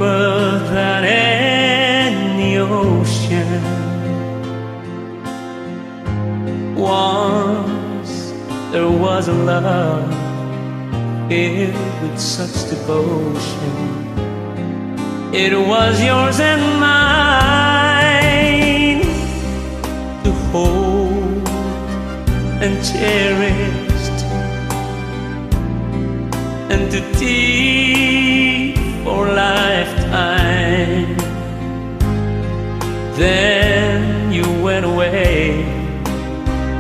deeper than any ocean. Once there was a love filled with such devotion. It was yours and mine to hold and cherished and to keep for a lifetime. Then you went away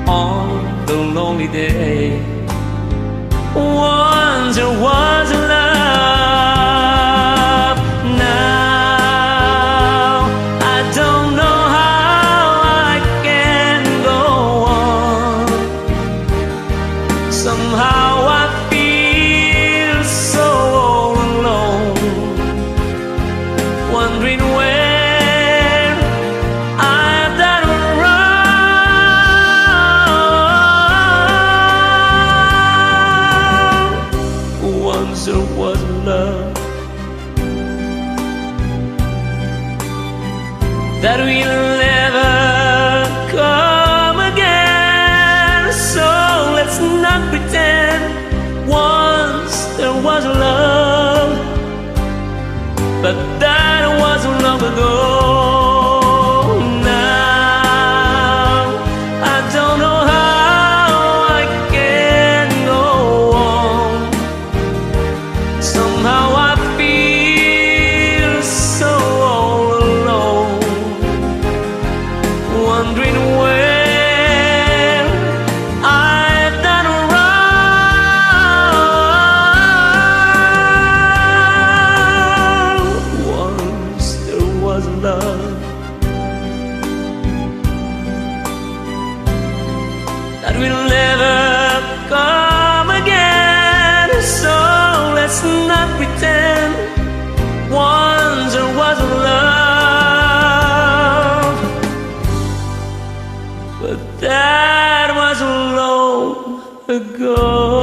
on the lonely day. Once there was love. Now I don't know how I can go on. Somehow I feel so all alone, wondering where I've done wrong. Once there was love that will never come again. So let's not pretend once there was love, but that was long ago. Now I don't know how I can go on. Somehow I feel so all alone, wondering where I've done wrong. Once there was love that will never come again. So let's not pretend once there was love, but that was long ago.